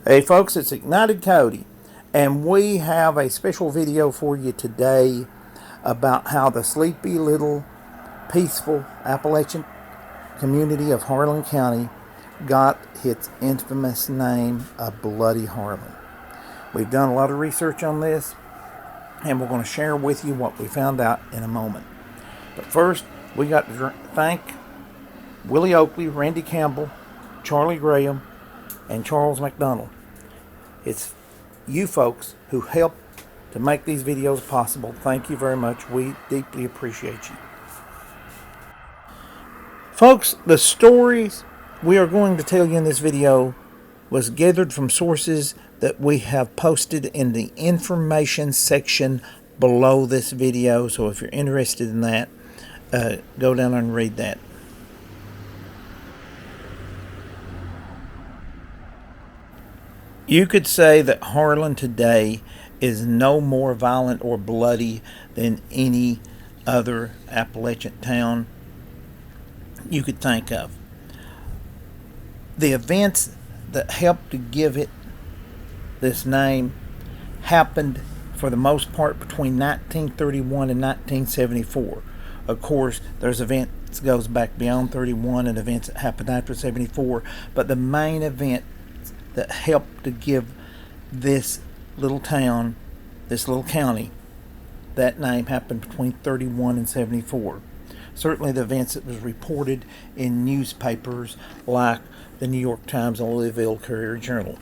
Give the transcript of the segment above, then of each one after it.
Hey folks, it's Ignited Cody, and we have a special video for you today about how the sleepy little peaceful Appalachian community of Harlan County got its infamous name of Bloody Harlan. We've done a lot of research on this, and we're going to share with you what we found out in a moment. But first, we got to thank Willie Oakley, Randy Campbell, Charlie Graham, and Charles McDonald. It's you folks who help to make these videos possible. Thank you very much. We deeply appreciate you. Folks, the stories we are going to tell you in this video was gathered from sources that we have posted in the information section below this video. So if you're interested in that, go down and read that. You could say that Harlan today is no more violent or bloody than any other Appalachian town you could think of. The events that helped to give it this name happened for the most part between 1931 and 1974. Of course, there's events that goes back beyond 31 and events that happened after 74, but the main event that helped to give this little town, this little county, that name happened between 31 and 74. Certainly the events that was reported in newspapers like the New York Times and Louisville Courier-Journal.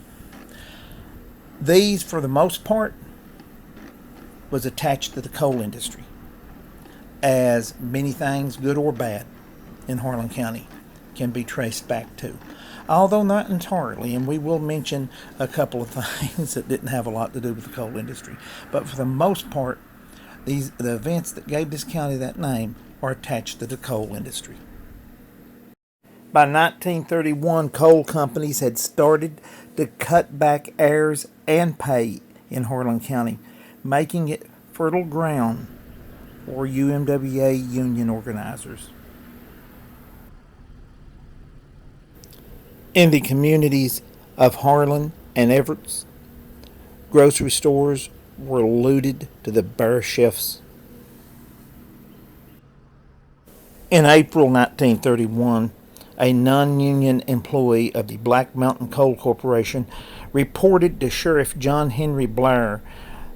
These, for the most part, was attached to the coal industry, as many things, good or bad, in Harlan County can be traced back to. Although not entirely, and we will mention a couple of things that didn't have a lot to do with the coal industry. But for the most part, the events that gave this county that name are attached to the coal industry. By 1931, coal companies had started to cut back heirs and pay in Harlan County, making it fertile ground for UMWA union organizers. In the communities of Harlan and Evarts, grocery stores were looted to the bare shelves. In April 1931, a non-union employee of the Black Mountain Coal Corporation reported to Sheriff John Henry Blair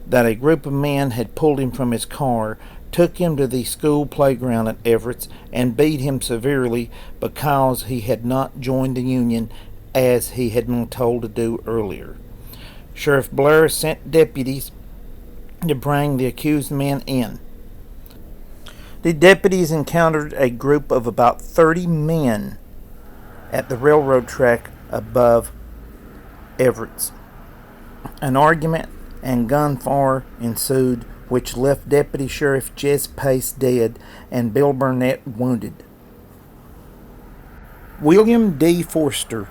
that a group of men had pulled him from his car, took him to the school playground at Evarts, and beat him severely because he had not joined the union as he had been told to do earlier. Sheriff Blair sent deputies to bring the accused men in. The deputies encountered a group of about 30 men at the railroad track above Evarts. An argument and gunfire ensued, which left Deputy Sheriff Jess Pace dead and Bill Burnett wounded. William D. Forster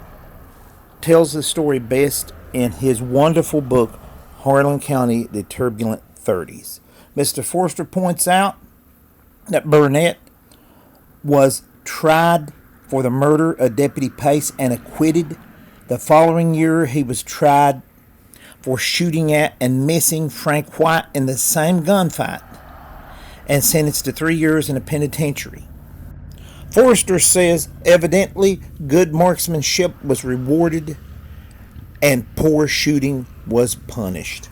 tells the story best in his wonderful book, Harlan County, The Turbulent 30s. Mr. Forster points out that Burnett was tried for the murder of Deputy Pace and acquitted. The following year, he was tried for shooting at and missing Frank White in the same gunfight and sentenced to 3 years in a penitentiary. Forster says evidently good marksmanship was rewarded and poor shooting was punished.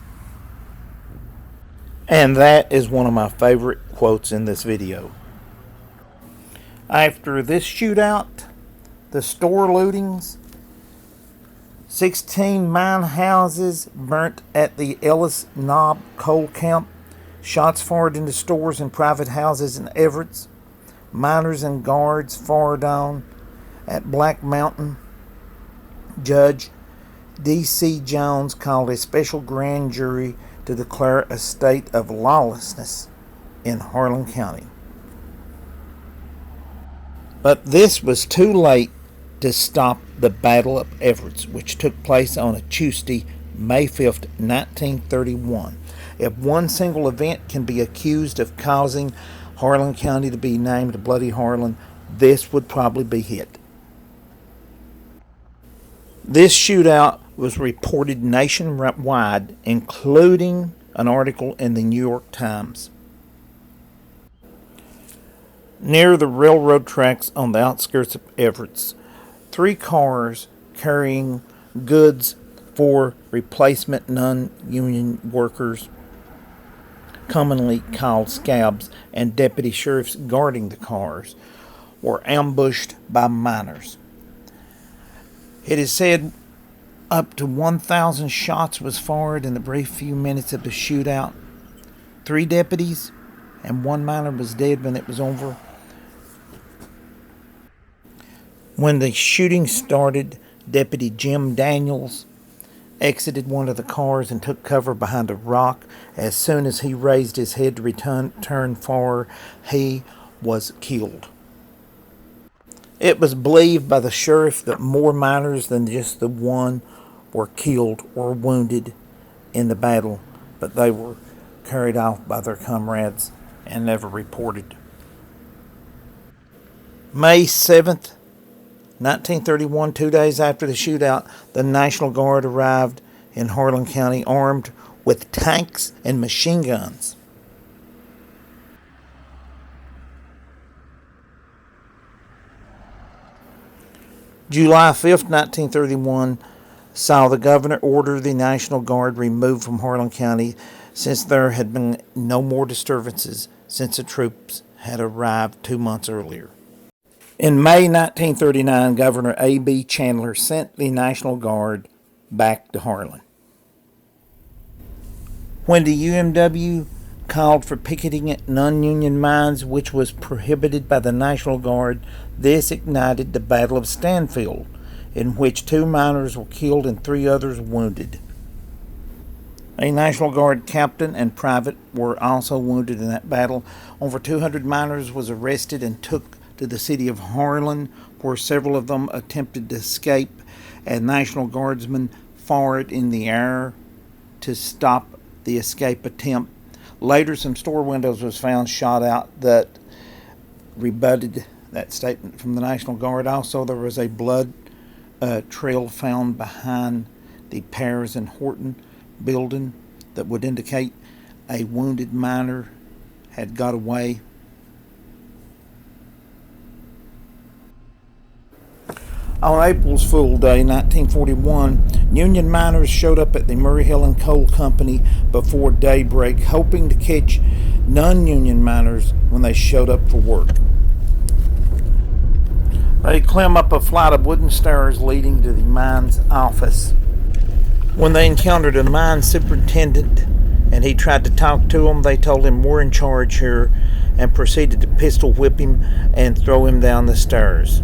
And that is one of my favorite quotes in this video. After this shootout, the store lootings, 16 mine houses burnt at the Ellis Knob coal camp, shots fired into stores and private houses in Evarts, miners and guards fired on at Black Mountain. Judge D.C. Jones called a special grand jury to declare a state of lawlessness in Harlan County. But this was too late to stop the Battle of Evarts, which took place on a Tuesday, May 5th, 1931. If one single event can be accused of causing Harlan County to be named Bloody Harlan, this would probably be it. This shootout was reported nationwide, including an article in the New York Times. Near the railroad tracks on the outskirts of Evarts, 3 cars carrying goods for replacement non-union workers, commonly called scabs, and deputy sheriffs guarding the cars, were ambushed by miners. It is said up to 1,000 shots was fired in the brief few minutes of the shootout. 3 deputies and 1 miner was dead when it was over. When the shooting started, Deputy Jim Daniels exited one of the cars and took cover behind a rock. As soon as he raised his head to turn forward, he was killed. It was believed by the sheriff that more miners than just the one were killed or wounded in the battle, but they were carried off by their comrades and never reported. May 7th, 1931, 2 days after the shootout, the National Guard arrived in Harlan County armed with tanks and machine guns. July 5th, 1931, saw the governor order the National Guard removed from Harlan County since there had been no more disturbances since the troops had arrived 2 months earlier. In May 1939, Governor A.B. Chandler sent the National Guard back to Harlan. When the UMW called for picketing at non-union mines, which was prohibited by the National Guard, this ignited the Battle of Stanfield, in which 2 miners were killed and 3 others wounded. A National Guard captain and private were also wounded in that battle. Over 200 miners was arrested and took to the city of Harlan, where several of them attempted to escape, and National Guardsmen fired in the air to stop the escape attempt. Later, some store windows was found shot out that rebutted that statement from the National Guard. Also, there was a blood trail found behind the Pears and Horton building that would indicate a wounded miner had got away. On April Fool's Day, 1941, Union miners showed up at the Murray Hill and Coal Company before daybreak, hoping to catch non-union miners when they showed up for work. They climbed up a flight of wooden stairs leading to the mine's office. When they encountered a mine superintendent and he tried to talk to them, they told him, "We're in charge here," and proceeded to pistol whip him and throw him down the stairs.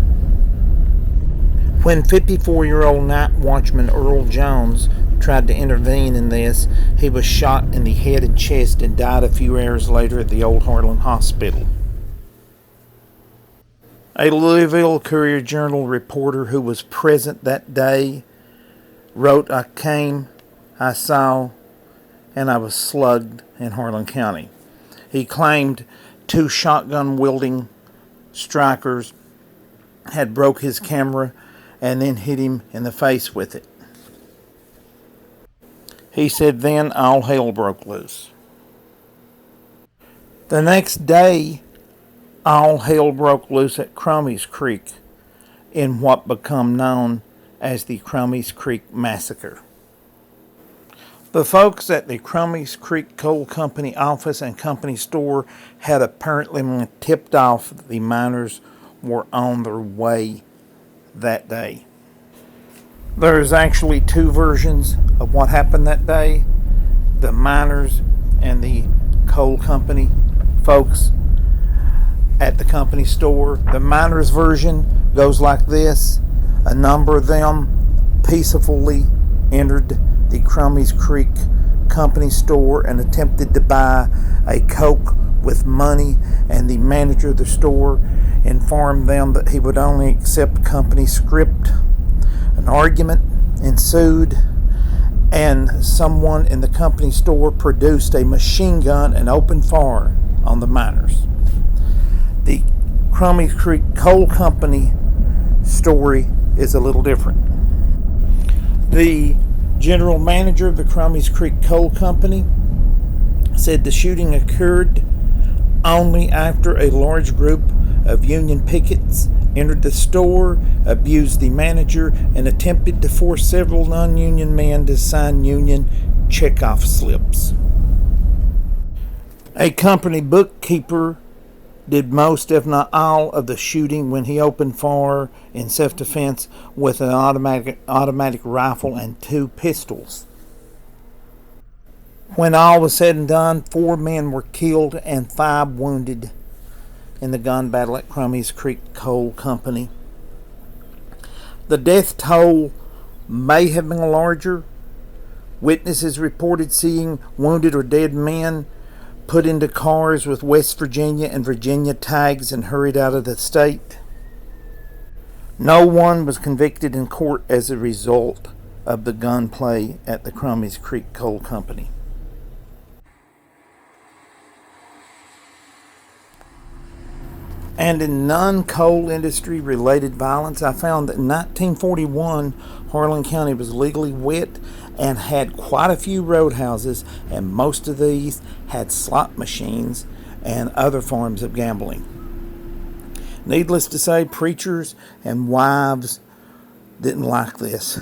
When 54-year-old night watchman Earl Jones tried to intervene in this, he was shot in the head and chest and died a few hours later at the Old Harlan Hospital. A Louisville Courier-Journal reporter who was present that day wrote, "I came, I saw, and I was slugged in Harlan County." He claimed 2 shotgun-wielding strikers had broke his camera and then hit him in the face with it. He said then all hell broke loose. The next day, all hell broke loose at Crummies Creek in what became known as the Crummies Creek Massacre. The folks at the Crummies Creek Coal Company office and company store had apparently been tipped off that the miners were on their way that day. There's actually 2 versions of what happened that day. The miners and the coal company folks at the company store. The miners' version goes like this: a number of them peacefully entered the Crummies Creek company store and attempted to buy a Coke with money, and the manager of the store informed them that he would only accept company script. An argument ensued, and someone in the company store produced a machine gun and opened fire on the miners. The Crummies Creek Coal Company story is a little different. The general manager of the Crummies Creek Coal Company said the shooting occurred only after a large group of Union pickets entered the store, abused the manager, and attempted to force several non-union men to sign union checkoff slips. A company bookkeeper did most, if not all, of the shooting when he opened fire in self-defense with an automatic rifle and 2 pistols. When all was said and done, 4 men were killed and 5 wounded in the gun battle at Crummies Creek Coal Company. The death toll may have been larger. Witnesses reported seeing wounded or dead men put into cars with West Virginia and Virginia tags and hurried out of the state. No one was convicted in court as a result of the gunplay at the Crummies Creek Coal Company. And in non-coal industry related violence, I found that in 1941, Harlan County was legally wet and had quite a few roadhouses, and most of these had slot machines and other forms of gambling. Needless to say, preachers and wives didn't like this.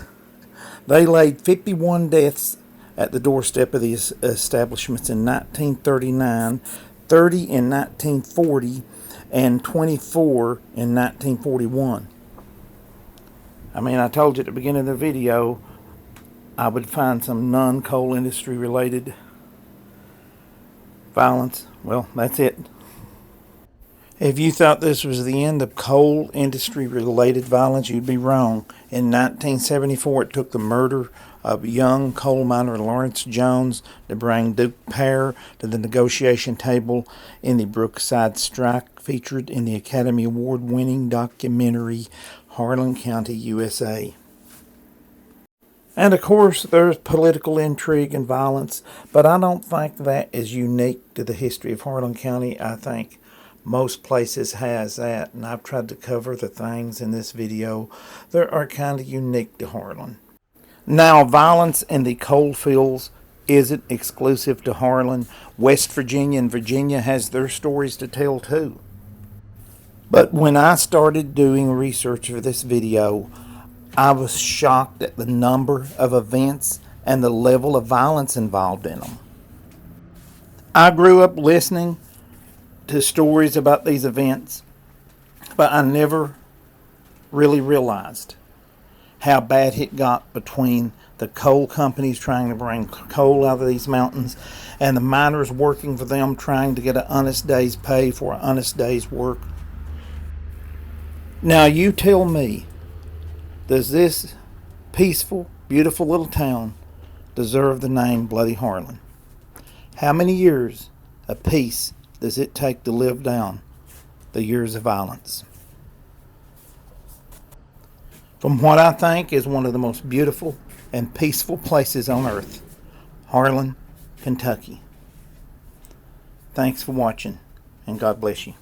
They laid 51 deaths at the doorstep of these establishments in 1939, 30 in 1940, and 24 in 1941. I told you at the beginning of the video I would find some non-coal industry related violence. Well, that's it. If you thought this was the end of coal industry related violence, you'd be wrong. In 1974, it took the murder of young coal miner Lawrence Jones to bring Duke Pear to the negotiation table in the Brookside Strike, featured in the Academy Award winning documentary Harlan County, USA. And of course, there's political intrigue and violence, but I don't think that is unique to the history of Harlan County. I think most places has that, and I've tried to cover the things in this video that are kind of unique to Harlan. Now, violence in the coal fields isn't exclusive to Harlan. West Virginia and Virginia has their stories to tell too. But when I started doing research for this video, I was shocked at the number of events and the level of violence involved in them. I grew up listening to stories about these events, but I never really realized how bad it got between the coal companies trying to bring coal out of these mountains and the miners working for them trying to get an honest day's pay for an honest day's work. Now you tell me, does this peaceful, beautiful little town deserve the name Bloody Harlan? How many years of peace does it take to live down the years of violence? From what I think is one of the most beautiful and peaceful places on earth, Harlan, Kentucky. Thanks for watching, and God bless you.